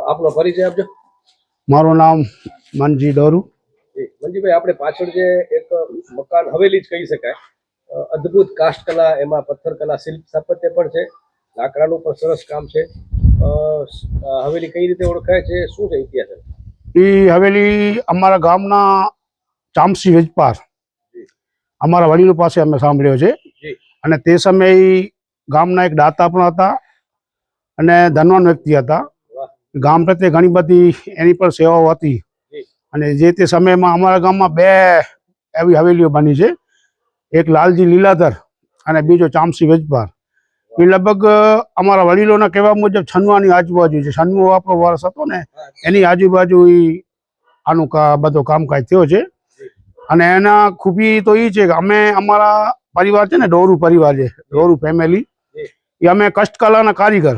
આપનો પરિચય આપજો। મારું નામ મનજી ડોરુ। મનજીભાઈ, આપણે પાછળ જે એક મકાન હવેલી જ કહી શકાય, અદ્ભુત કાસ્ટ કલા, એમાં પથ્થર કલા, શિલ્પ સ્થાપત્ય પણ છે, લાકડાનું પણ સરસ કામ છે। હવેલી કઈ રીતે ઓળખાય છે, શું છે ઇતિહાસ? એ હવેલી અમારા ગામના ચામસી વેજપાર અમારા વડીલો પાસે અમે સાંભળ્યો છે। અને તે સમયે ગામના એક દાતા પણ હતા અને ધનવાન વ્યક્તિ હતા। ગામ પ્રત્યે ઘણી બધી એની પર સેવાઓ હતી। અને જે તે સમયમાં અમારા ગામમાં 2 એવી હવેલીઓ બની છે, એક લાલજી લીલાધર અને બીજો ચામસી વેજપાર। એ લગભગ અમારા વડીલોના કહેવા મુજબ છન્વાની આજુબાજુ છે। છન્નો આપણો વર્ષ હતો ને, એની આજુબાજુ આનું બધો કામકાજ થયો છે। અને એના ખૂબી તો એ છે કે અમે અમારા પરિવાર છે ને, ડોરુ પરિવાર છે, ડોરુ ફેમિલી, એ અમે કષ્ટકલાના કારીગર।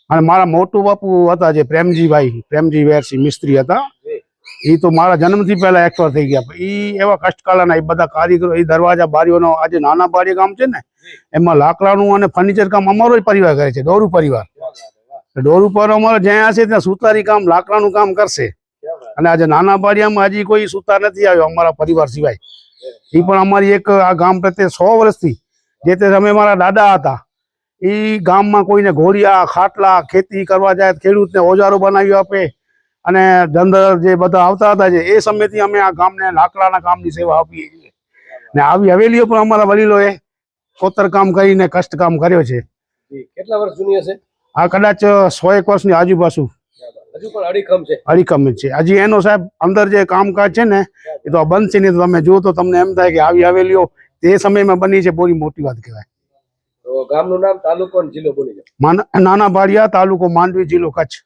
અને મારા મોટું બાપુ હતા જે પ્રેમજી વેરસી મિસ્ત્રી હતા। એ તો મારા જન્મથી પહેલા એક્સપાયર થઈ ગયા। એ એવા કષ્ટકલાના એ બધા કારીગરો, એ દરવાજા બારીઓનો, આજે નાના બારી ગામ છે ને, એમાં લાકડાનું અને ફર્નિચર કામ અમારો પરિવાર કરે છે, ડોરુ પરિવાર। ડોરુ પર અમારે જ્યાં હશે ત્યાં સુતારી કામ, લાકડાનું કામ કરશે। અને આજે નાના બારિયામાં હજી કોઈ સુતાર નથી આવ્યો અમારા પરિવાર સિવાય। એ પણ અમારી એક આ ગામ પ્રત્યે 100 વર્ષથી, જે તે સમયે મારા દાદા હતા, એ ગામમાં કોઈને ઘોડિયા, ખાટલા, ખેતી કરવા જાય ખેડૂતને ઓજારો બનાવી આપે। અને ધંધર જે બધા આવતા હતા, જે એ સમયથી અમે આ ગામને લાકડાના કામની સેવા આપીએ છીએ। ને આવી હવેલીઓ પણ અમારા વડીલોએ કોતર કામ કરીને કષ્ટ કામ કર્યો છે। કેટલા વર્ષ જૂની હશે? આ કદાચ 101 વર્ષની આજુબાજુ હજુ પણ અડીખમ છે? અડીખમ જ છે હજી। એનો સાહેબ અંદર જે કામકાજ છે ને, એ તો બંધ છે નહીં। તો તમે જુઓ તો તમને એમ થાય કે આવી હવેલીઓ તે સમયમાં બની છે, બહુ મોટી વાત કહેવાય। તો ગામનું નામ, તાલુકો અને જિલ્લો બોલી જાઓ। નાના બારિયા, તાલુકો માંડવી, જિલ્લો કચ્છ।